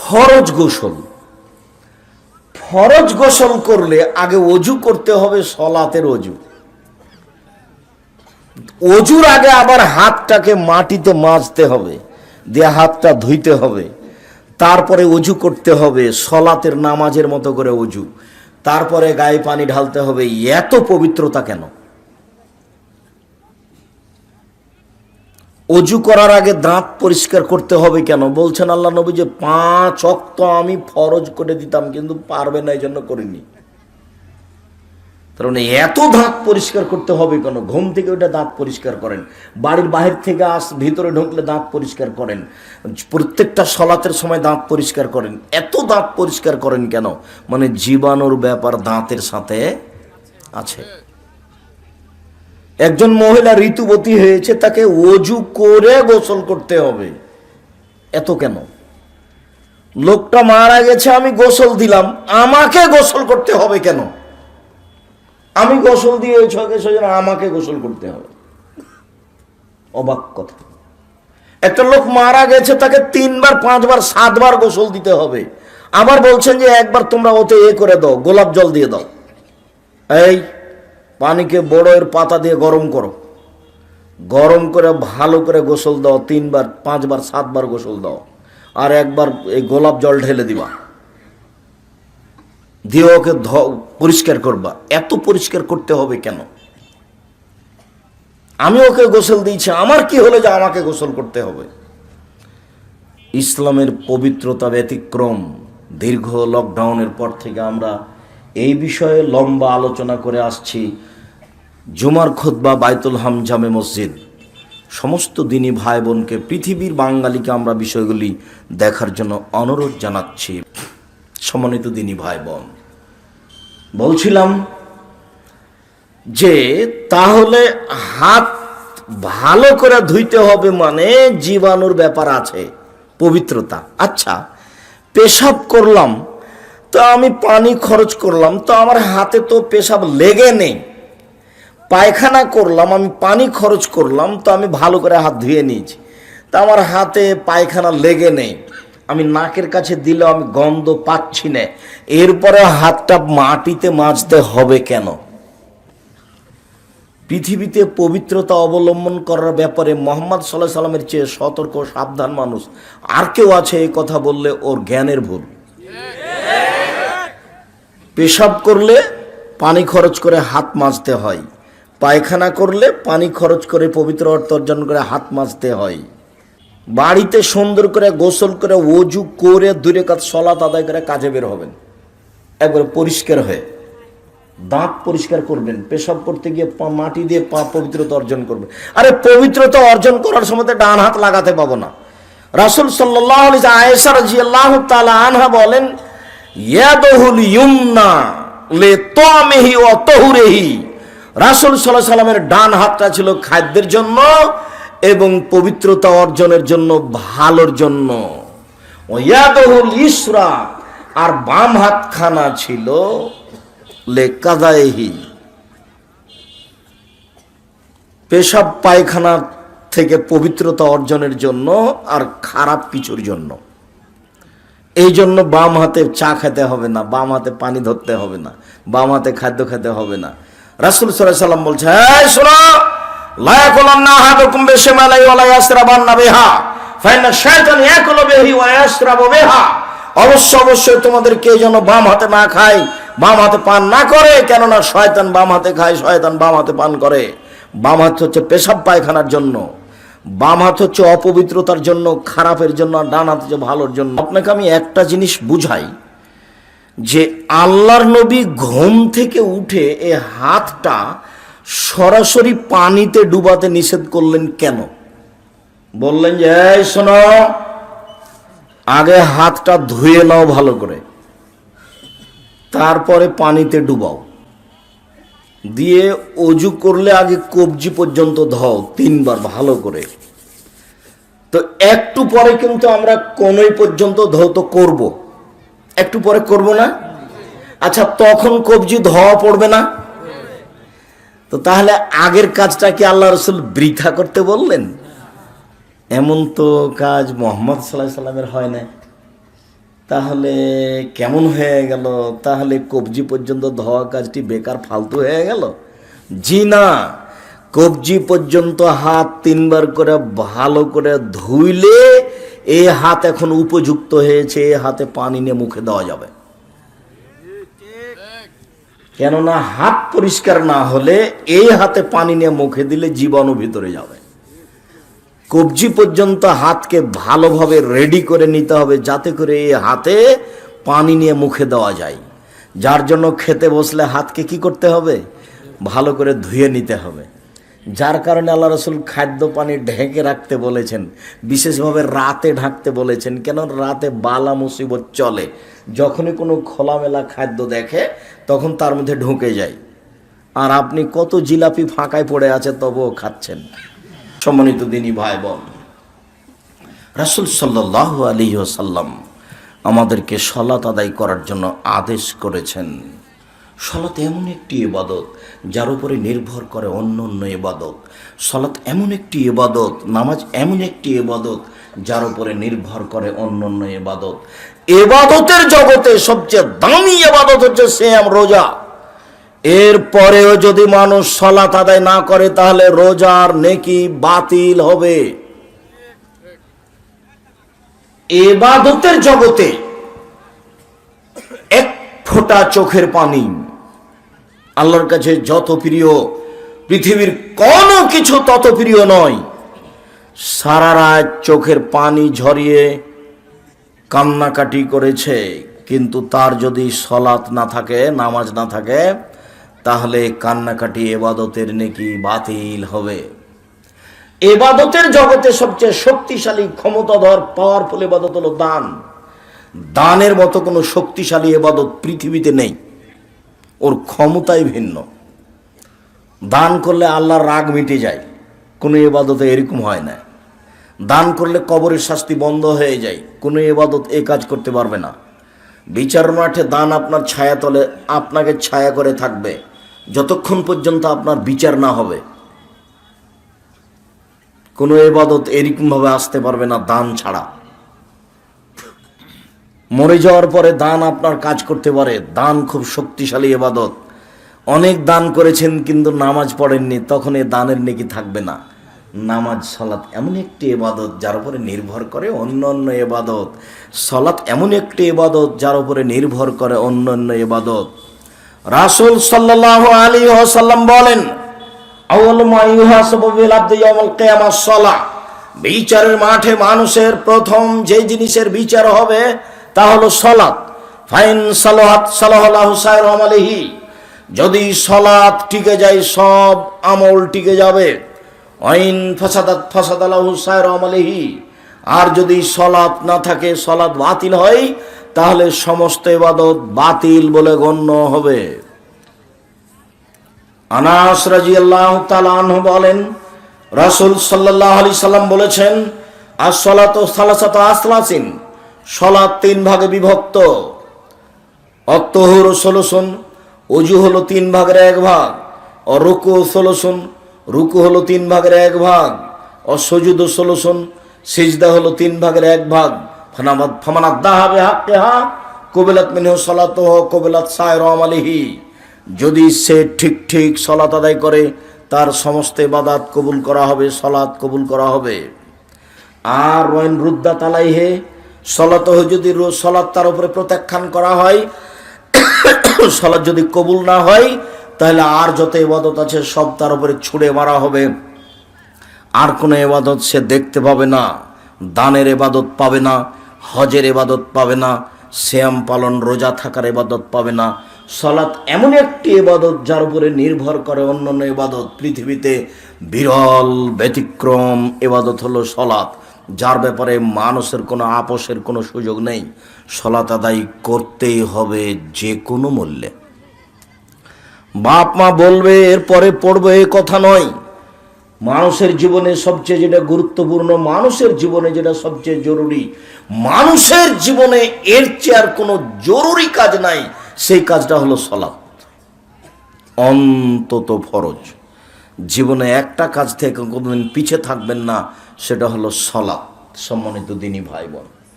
ফরজ গোসল। ফরজ গোসল করলে আগে অজু করতে হবে, সলাতের অজু। অজুর আগে আবার হাতটাকে মাটিতে মাজতে হবে, দিয়ে হাতটা ধুইতে হবে, তারপরে অজু করতে হবে, সলাতের নামাজের মতো করে অজু, তারপরে গায়ে পানি ঢালতে হবে। এত পবিত্রতা কেন? অজু করার আগে দাঁত পরিষ্কার করতে হবে কেন? বলছেন আল্লাহ নবী যে 5 ওয়াক্ত আমি ফরজ করে দিতাম, কিন্তু পারবে না, এই জন্য করিনি। তার মানে এত দাঁত পরিষ্কার করতে হবে কেন? ঘুম থেকে ওইটা দাঁত পরিষ্কার করেন, বাড়ির বাহির থেকে ভিতরে ঢুকলে দাঁত পরিষ্কার করেন, প্রত্যেকটা সলাতের সময় দাঁত পরিষ্কার করেন। এত দাঁত পরিষ্কার করেন কেন? মানে জীবাণুর ব্যাপার দাঁতের সাথে আছে। একজন মহিলা ঋতুবতী হয়েছে, তাকে অজু করে গোসল করতে হবে, এত কেন? লোকটা মারা গেছে, আমি গোসল দিলাম, আমাকে গোসল করতে হবে কেন? আমি গোসল দিয়ে সেজন্য আমাকে গোসল করতে হবে, অবাক কথা। একটা লোক মারা গেছে, তাকে 3 বার 5 বার 7 বার গোসল দিতে হবে, আবার বলছেন যে একবার তোমরা ওতে করে দাও, গোলাপ জল দিয়ে দাও। এই পানিকে বড়ের পাতা দিয়ে গরম করো, গরম করে ভালো করে গোসল দাও, 3 বার 5 বার 7 বার গোসল দাও, আর একবার এই গোলাপ জল ঢেলে দিবা, দিয়ে ওকে পরিষ্কার করবা। এত পরিষ্কার করতে হবে কেন? আমি ওকে গোসল দিয়েছি, আমার কি হলো যে আমাকে গোসল করতে হবে? ইসলামের পবিত্রতা ব্যতিক্রম। দীর্ঘ লকডাউনের পর থেকে আমরা এই বিষয়ে লম্বা আলোচনা করে আসছি। জুমার খুতবা, বাইতুল হাম, জামে মসজিদ, সমস্ত দিনী ভাই বোনকে, পৃথিবীর বাঙালিকে আমরা বিষয়গুলি দেখার জন্য অনুরোধ জানাচ্ছি। সম্মানিত দিনী ভাই বোন, বলছিলাম যে তাহলে হাত ভালো করে ধুইতে হবে, মানে জীবাণুর ব্যাপার আছে, পবিত্রতা। আচ্ছা, পেশাব করলাম তো আমি পানি খরচ করলাম, তো আমার হাতে তো পেশাব লেগে নেই। পায়খানা করলাম, আমি পানি খরচ করলাম, তো আমি ভালো করে হাত ধুয়ে নিয়েছি, তা আমার হাতে পায়খানা লেগে নেই, আমি নাকের কাছে দিলে আমি গন্ধ পাচ্ছি না, এরপরে হাতটা মাটিতে মাজতে হবে কেন? পৃথিবীতে পবিত্রতা অবলম্বন করার ব্যাপারে মুহাম্মদ সাল্লাল্লাহু আলাইহি সাল্লামের চেয়ে সতর্ক সাবধান মানুষ আর কেউ আছে? এই কথা বললে ওর জ্ঞানের ভুল। পেশাব করলে পানি খরচ করে হাত মাজতে হয়, পায়খানা করলে পানি খরচ করে পবিত্র অর্থ অর্জন করে হাত মাজতে হয়। বাড়িতে সুন্দর করে গোসল করে ওযু করে 2 রাকাত সালাত আদায় করে কাজে বের হবেন, একবারে পরিষ্কার হয়ে। দাঁত পরিষ্কার করবেন, পেশাব করতে গিয়ে মাটি দিয়ে পা পবিত্রতা অর্জন করবেন। আরে পবিত্রতা অর্জন করার সময় ডান হাত লাগাতে পাবো না। রাসূল সাল্লাল্লাহু আলাইহি ওয়াসাল্লাম, আয়েশা রাদিয়াল্লাহু তাআলা আনহা বলেন, ইয়াদুল ইয়ুমনা লিতামিহি ওয়া তাহুরিহি। রাসূল সাল্লাল্লাহু আলাইহি ওয়াসাল্লামের ডান হাতটা ছিল খাদ্যের জন্য এবং পবিত্রতা অর্জনের জন্য, ভালোর জন্য। ওয়ায়াদুল ইসরা, আর বাম হাতখানা ছিল লেকাদাইহি, পেশাব পায়খানা থেকে পবিত্রতা অর্জনের জন্য আর খারাপ কিছুর জন্য। এই জন্য বাম হাতে চা খেতে হবে না, বাম হাতে পানি ধরতে হবে না, বাম হাতে খাদ্য খেতে হবে না। রাসূল সাল্লাল্লাহু আলাইহি ওয়াসাল্লাম বলছে, এই শোনো, লা ইয়াকুলান্না আহাদুকুম বিশিমালি ওয়া লা ইয়াশরাবান্না বিহা ফাইন্না শাইতান ইয়াকুলু বিহি ওয়া ইয়াশরাবু বিহা। অবশ্যই তোমাদেরকে যেন বাম হাতে না খায়, বাম হাতে পান না করে, কেননা শয়তান বাম হাতে খায়, শয়তান বাম হাতে পান করে। বাম হাত হচ্ছে পেশাব পায়খানার জন্য, বাম হাত হচ্ছে অপবিত্রতার জন্য, খারাপের জন্য, আর ডান হাত হচ্ছে ভালোর জন্য। আপনাকে আমি একটা জিনিস বুঝাই যে আল্লাহর নবী ঘুম থেকে উঠে এই হাতটা সরাসরি পানিতে ডুবাতে নিষেধ করলেন কেন? বললেন যে, এই শোনো, আগে হাতটা ধুয়ে নাও ভালো করে, তারপরে পানিতে ডুবাও, দিয়ে অজু করলে আগে কবজি পর্যন্ত ধোও 3 বার ভালো করে। তো একটু পরে কিন্তু আমরা কোনই পর্যন্ত ধৌত করব, একটু পরে করব না? আচ্ছা, তখন কবজি ধোয়া পড়বে না? তো তাহলে আগের কাজটা কি আল্লাহ রাসূল বৃথা করতে বললেন? এমন তো কাজ মুহাম্মদ সাল্লাল্লাহু আলাইহি সাল্লামের হয় না। তাহলে কেমন হয়ে গেল? তাহলে কবজি পর্যন্ত ধোয়া কাজটি বেকার ফালতু হয়ে গেল? জি না, কবজি পর্যন্ত হাত 3 বার করে ভালো করে ধুইলে এই হাত এখন উপযুক্ত হয়েছে, এই হাতে পানি নিয়ে মুখে দেওয়া যাবে। কেননা হাত পরিষ্কার না হলে এই হাতে পানি নিয়ে মুখে দিলে জীবাণু ভিতরে যাবে। কবজি পর্যন্ত হাতকে ভালোভাবে রেডি করে নিতে হবে যাতে করে এই হাতে পানি নিয়ে মুখে দেওয়া যায়। যার জন্য খেতে বসলে হাতকে কি করতে হবে? ভালো করে ধুয়ে নিতে হবে। যার কারণে আল্লাহ রসুল খাদ্য পানি ঢেকে রাখতে বলেছেন, বিশেষভাবে রাতে ঢাকতে বলেছেন। কেন? রাতে বালা মুসিবত চলে, যখনই কোনো খোলামেলা খাদ্য দেখে তখন তার মধ্যে ঢুকে যায়। আর আপনি কত জিলাপি ফাঁকায় পড়ে আছে তবুও খাচ্ছেন। সম্মানিত দিনী ভাই বোন, রাসূল সাল্লাল্লাহু আলাইহি ওয়াসাল্লাম আমাদেরকে সালাত আদায় করার জন্য আদেশ করেছেন। সালাত এমন একটি ইবাদত যার উপরে নির্ভর করে অন্য অন্য ইবাদত। সালাত এমন একটি ইবাদত, নামাজ এমন একটি ইবাদত যার উপরে নির্ভর করে অন্য অন্য ইবাদত। ইবাদতের জগতে সবচেয়ে দামি ইবাদত হচ্ছে সিয়াম, রোজা। এরপরেও যদি মানুষ সালাত আদায় না করে তাহলে রোজার নেকি বাতিল হবে। ইবাদতের জগতে এক ফোঁটা চোখের পানি আল্লাহর কাছে যত প্রিয়, পৃথিবীর কোনো কিছু তত প্রিয় নয়। সারা রাত চোখের পানি ঝরিয়ে কান্নাকাটি করেছে, কিন্তু তার যদি সালাত না থাকে, নামাজ না থাকে, তাহলে কান্নাকাটি ইবাদতের নেকি বাতিল হবে। ইবাদতের জগতে সবচেয়ে শক্তিশালী, ক্ষমতাধর, পাওয়ারফুল ইবাদত হলো দান। দানের মতো কোনো শক্তিশালী ইবাদত পৃথিবীতে নেই, ওর ক্ষমতাই ভিন্ন। দান করলে আল্লাহর রাগ মিটে যায়, কোনো ইবাদতে এরকম হয় না। দান করলে কবরের শাস্তি বন্ধ হয়ে যায়, কোনো ইবাদত এই কাজ করতে পারবে না। বিচার মাঠে দান আপনার ছায়া তলে আপনাকে ছায়া করে থাকবে যতক্ষণ পর্যন্ত আপনার বিচার না হবে। কোনো ইবাদত এরকমভাবে আসতে পারবে না দান ছাড়া। মরে যাওয়ার পরে দান আপনার কাজ করতে পারে। দান খুব শক্তিশালী ইবাদত। অনেক দান করেছেন কিন্তু নামাজ পড়েননি, তখন এই দানের নেকি থাকবে না। নামাজ, সালাত এমন একটি ইবাদত যার উপরে নির্ভর করে অন্য অন্য ইবাদত। সালাত এমন একটি ইবাদত যার উপরে নির্ভর করে অন্য অন্য ইবাদত। রাসূল সাল্লাল্লাহু আলাইহি ওয়াসাল্লাম বলেন, আউয়ালু মা ইউহাসাবু বিল আবদি ইয়াউমাল কিয়ামাহ সালাহ। বিচারের মাঠে মানুষের প্রথম যে জিনিসের বিচার হবে তা হলো সালাত। ফাইন সালাহাত সালাহাল্লাহু সাইরু আমালিহি। যদি সালাত টিকে যায় সব আমল টিকে যাবে। আইন ফাসাদাত ফাসাদালাহু সাইরু আমালিহি। আর যদি সালাত না থাকে, সালাত বাতিল হয়, তাহলে সমস্ত ইবাদত বাতিল বলে গণ্য হবে। আনাস রাদিয়াল্লাহু তাআলা আনহু বলেন, রাসূল সাল্লাল্লাহু আলাইহি সাল্লাম বলেছেন, আস-সালাতু সালাসাতু আসলাসিন। সালাত 3 ভাগে বিভক্ত। অত্তহুর 16, ওযু হলো 3 ভাগের 1 ভাগ, ও রুকু 16, রুকু হলো 3 ভাগের 1 ভাগ, ও সুজুদ 16, সিজদা হলো 3 ভাগের 1 ভাগ। ফামানাদ্দাহা বিহাক্কিহা কুবিলাত মিনহু সালাতুহু কুবিলাত সাইরু আমালিহি। যদি সে ঠিক ঠিক সালাত আদায় করে তার সমস্ত ইবাদত কবুল করা হবে, সালাত কবুল করা হবে। আর ওয়াইন রুদ্দাত আলাইহি, সালাতুহু, যদি সালাত তার উপরে প্রত্যাখ্যান করা হয়, সালাত যদি কবুল না হয়, তাহলে আর যত ইবাদত আছে সব তার উপরে ছুঁড়ে মারা হবে। আর কোনো ইবাদত সে দেখতে পাবে না। দানের ইবাদত পাবে না, হজের ইবাদত পাবে না, সিয়াম পালন, রোজা থাকার ইবাদত পাবে না। সালাত এমন একটি ইবাদত যার উপরে নির্ভর করে অন্যান্য ইবাদত। পৃথিবীতে বিরল ব্যতিক্রম ইবাদত হলো সালাত, যার ব্যাপারে মানুষের কোনো আপোষের কোনো সুযোগ নেই। সালাত আদায় করতেই হবে যে কোনো মূল্যে। বাপ মা বলবে এরপরে পড়বে, এ কথা নয়। মানুষের জীবনে সবচেয়ে যেটা গুরুত্বপূর্ণ, মানুষের জীবনে যেটা সবচেয়ে জরুরি, মানুষের জীবনে এর চেয়ে আর কোনো জরুরি কাজ নাই, সেই কাজটা হলো সালাত। অন্তত ফরজ। জীবনে একটা কাজ থেকে কোনোদিন পিছে থাকবেন না, সেটা হলো সালাত। সম্মানিত দিনী ভাই বোন,